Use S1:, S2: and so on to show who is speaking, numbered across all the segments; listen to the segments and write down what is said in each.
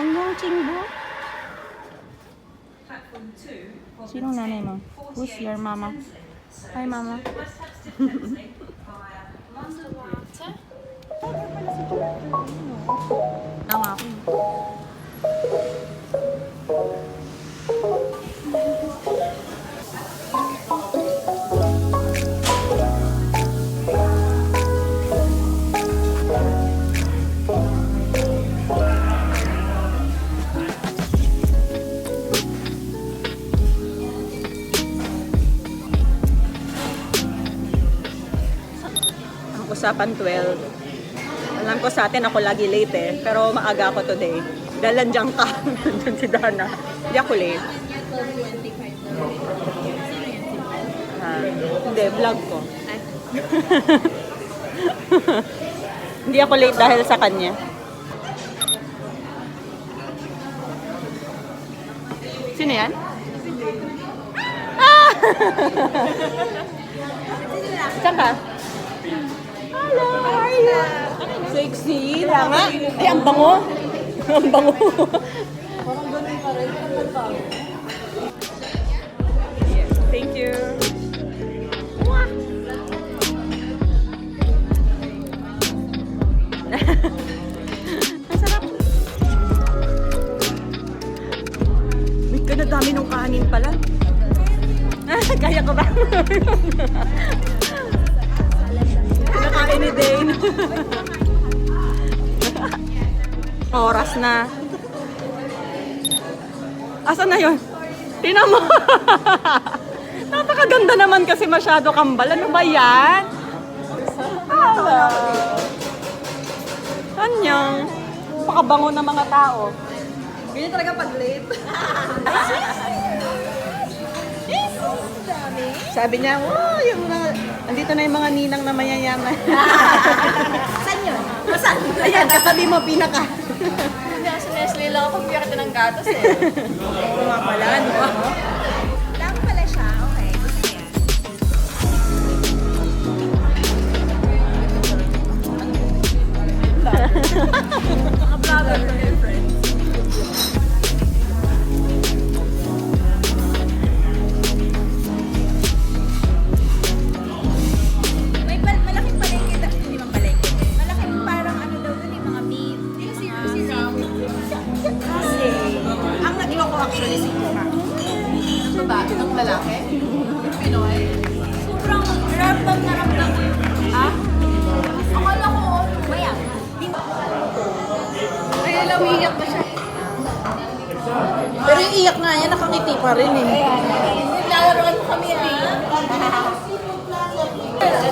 S1: 안녕 친구. Sinong nanay mo? Who's your mama? Hi mama. Tama ako. Usapan 12. Alam ko sa atin ako lagi late eh. Pero maaga ako today. Dahil nandiyan ka. Nandiyan si Dana. Hindi ako late. Hindi, vlog ko. Hindi ako late dahil sa kanya. Sino yan? Ah! Saan ka? Hello, how are you? Sexy. Kaya nga. Ay, ang bango. Ang bango. Parang ganun pa rin. Thank you. Ang sarap. Wait ka na, dami ng kanin pala. Kaya ko ba? Kinakain ni Dane. Oras na. Asan na yun? Tingnan mo. Napakaganda naman kasi masyado kambal. Ano ba yan? Hello. Anyang. Pakabango ng mga tao. Ganyan talaga pag late. Sabi niya, oh, yung mga, andito na yung mga ninang na mayayaman.
S2: Saan yun? Saan?
S1: Ayan, katabi mo, pinaka.
S2: Hindi, si Nestle lang ako piyakit ng gatos eh.
S1: Oo nga pala, ano ba?
S2: Lang pala siya, okay. Gusto niya. Naka-vlogger na yung friends. Malaking palengke, hindi mang palengke. Malaking parang ano daw dun yung mga meat. Kasi, ang nag-iwan ko actually si Kuma. Ng babae, ng lalaki? Pinoy? Sobrang ramdam na ramdam ko yung, akala ko, maya. Ay, alam, iiyak ba siya?
S1: Pero yung iyak nga yan, nakangiti pa rin eh.
S2: Naglalarawan ko kami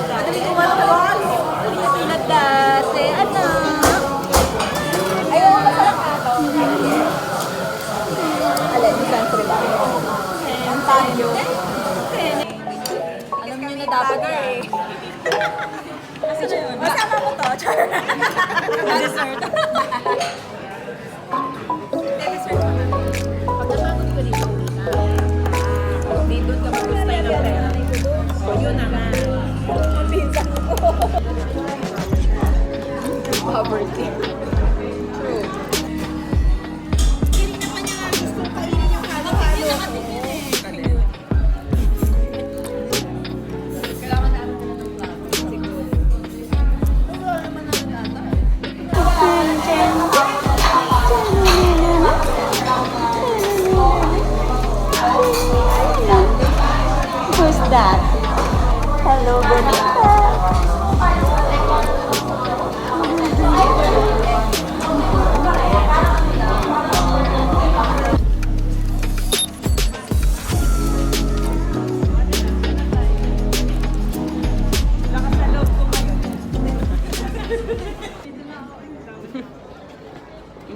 S2: Madali ko malakawalo. Pinat dati, anak. Ayaw mo masarap ato. Alin, di country ba? Ang tayo. Alam niyo na dapat na. Kasi na yun. Masama mo to. Dessert. Dessert mo na. Pag napagod ko dito, dito ka mag-gusto ng pera. Yun na nga. Pinsan ko. Poverty. True. Hindi naman niya gusto kainin yung halo-halo. Kailangan namin ko ng plato. Siguro. Wala naman namin ata.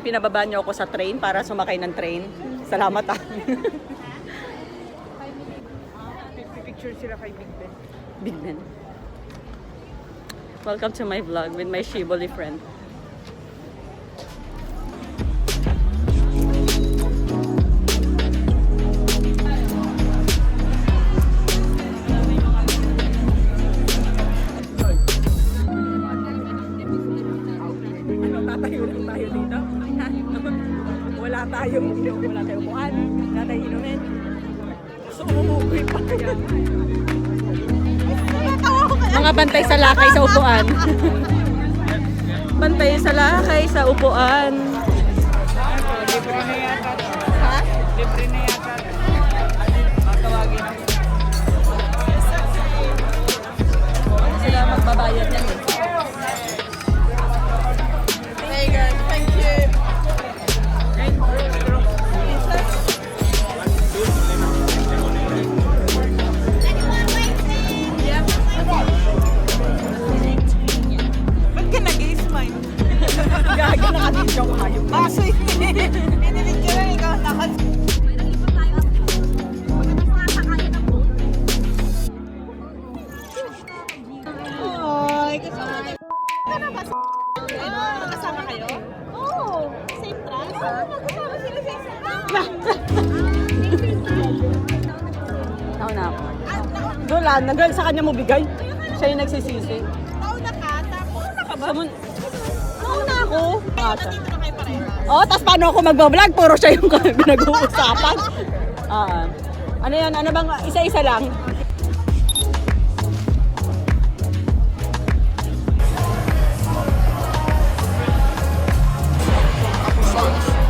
S1: pinababa niyo ako sa train para sumakay ng train. Salamat ah.
S3: Picture sila kay Big Ben.
S1: Big Ben. Welcome to my vlog with my Shiboli friend.
S3: Tatayo lang tayo dito. Wala tayong upuan. Wala tayong inumin. So, umuwi pa kaya.
S1: Mga bantay sa lakay sa upuan. Bantay sa lakay sa upuan.
S3: Libre na yata. Ha? Libre na yata. Matawagin.
S1: Sila magbabayad yan eh.
S2: Hey guys, thank you.
S3: Ba't ka nag-i-smile?
S1: Gaga na kadidyo ko kayo.
S3: Baso pinilig ka lang ikaw nakal. Ay, kasama kayo. Kasama kayo?
S2: Oo, same trust. Oo, magkasama sila sa isang
S1: Ako na ako. Dolan, nag sa kanya mo bigay. Siya yung nagsisisi.
S2: Nauna ka, tapos
S1: Nauna ako.
S2: nandito na kayo pareha.
S1: Oh, tas paano ako mag-vlog? Puro siya yung pinag-uusapan. Ano yan? Ano bang isa-isa lang?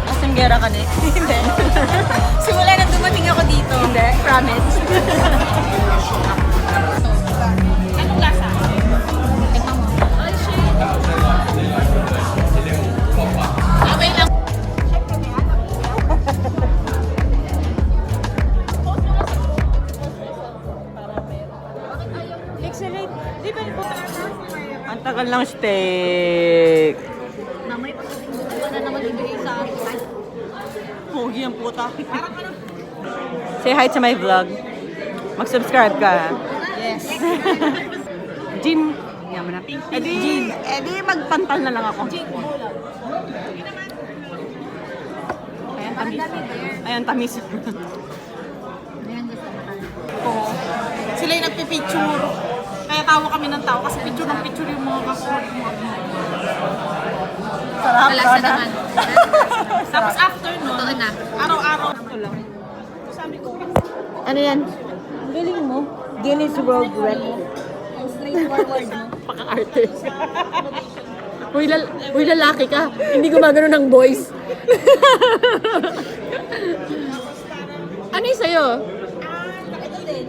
S1: Nasinggera ka ni? Hindi.
S2: Simula nang dumating ako dito.
S1: Hindi, promise.
S2: Anong lasa? Tingnan mo. Ay, shit. Okay lang.
S3: Excellent. Di ba yung puta?
S1: Ang tagal ng steak.
S2: Mamay, pagkating na naman ibigay sa akin.
S1: Pogi ang puta. Say hi to my vlog. Mag-subscribe ka.
S2: Yes.
S1: Jim. Yaman na. Edi magpantal na lang ako. Ayan, tamis. Ayan, tamis.
S3: Oo. Sila yung nagpipicture. Kaya tawa kami ng tao kasi picture ng picture yung mga kakulit mo.
S1: Sarap
S2: Malasa naman.
S3: Tapos after nun,
S2: Totoo na.
S3: araw-araw ito lang. Sabi ko,
S1: Ano yan? Galing mo. Guinness World Record.
S2: Straightforward, no?
S1: Paka-artist. Uy, lalaki ka. Hindi gumagano ng voice. Ano yung sa'yo?
S2: Ito din.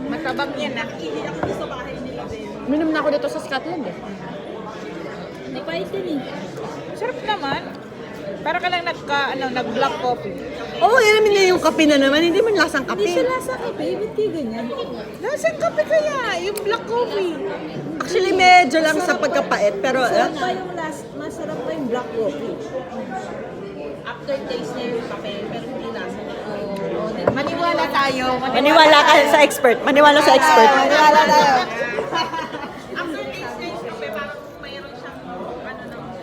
S3: matabang yan na. Ihi ako sa bahay nila din.
S1: Minom na ako dito sa Scotland eh.
S2: May pahit din eh.
S3: Sarap naman. Para ka lang nag-black coffee.
S1: Oo, yan naman na yung kape na naman. Hindi man lasang kape.
S2: Hindi siya lasa kape. Ba't kayo ganyan?
S3: Lasang kape kaya, yung black coffee.
S1: Actually, medyo lang sa pagkapait. Pero,
S2: Masarap pa yung masarap pa yung black coffee. Aftertaste niya yung kape, pero hindi lasa.
S3: Maniwala tayo.
S1: maniwala ka sa expert. Maniwala sa expert.
S3: Maniwala tayo.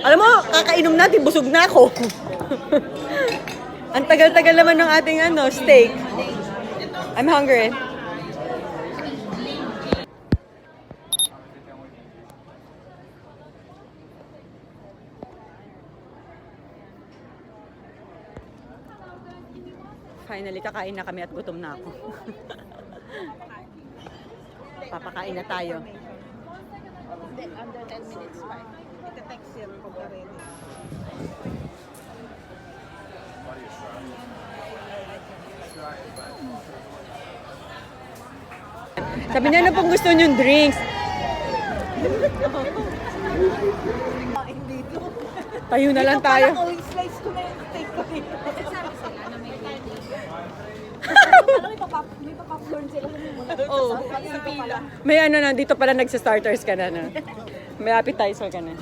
S1: Alam mo, kakainom natin, busog na ako. Ang tagal-tagal naman ng ating steak. I'm hungry. Finally, kakain na kami at gutom na ako. Papakain na tayo.
S3: Under 10 minutes pa. Ita-text yan pagka ready.
S1: Sabi niya, ano pong gusto niyong drinks? Tayo na lang tayo.
S3: Slice ko na yung steak ko dito.
S2: May popcorn sila.
S1: Oh.
S3: Sa pila.
S1: May dito pala nagsa-starters ka na. May appetizer ka na.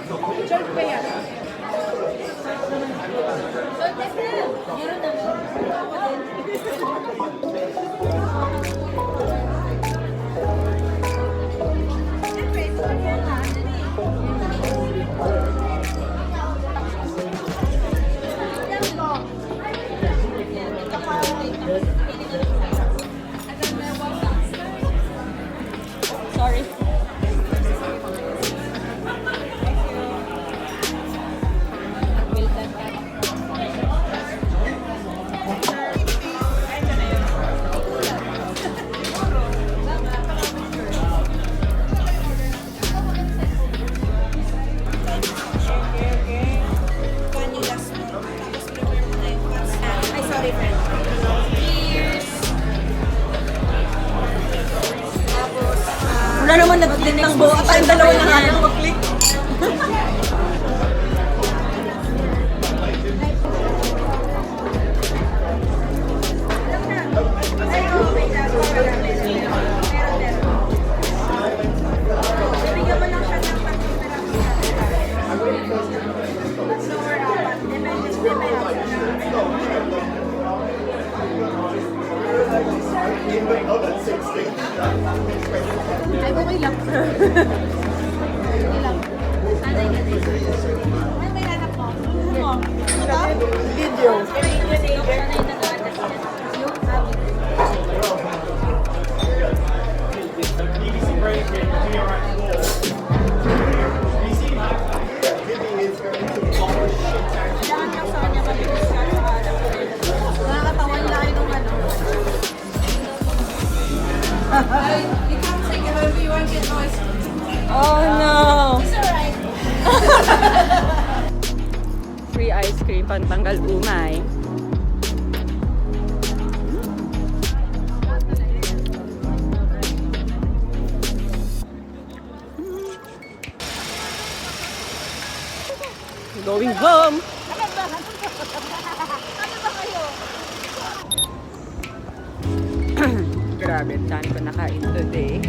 S3: 12 pa yan.
S1: Sorry.
S2: Ay, sorry, friend. Cheers! Tapos,
S1: Wala naman nag-click ng buo. Tayong dalawa na nga lang mag-click.
S2: bibigyan mo lang siya ng lower apat. Depende. Ay, okay lang. Okay lang. Sanay ka din. Ano ba yung anak mo?
S3: Video.
S2: Sanay na naman kasi. Yung sabi. Kailangan lang sa kanya mabilis ka sa anak. Nakakatawan lang yung ano. Ay, you can't say however you want your noise.
S1: Oh no!
S2: It's alright.
S1: Free ice cream, pantanggal umay. Going home! Grabe, ang dami ko nakain today.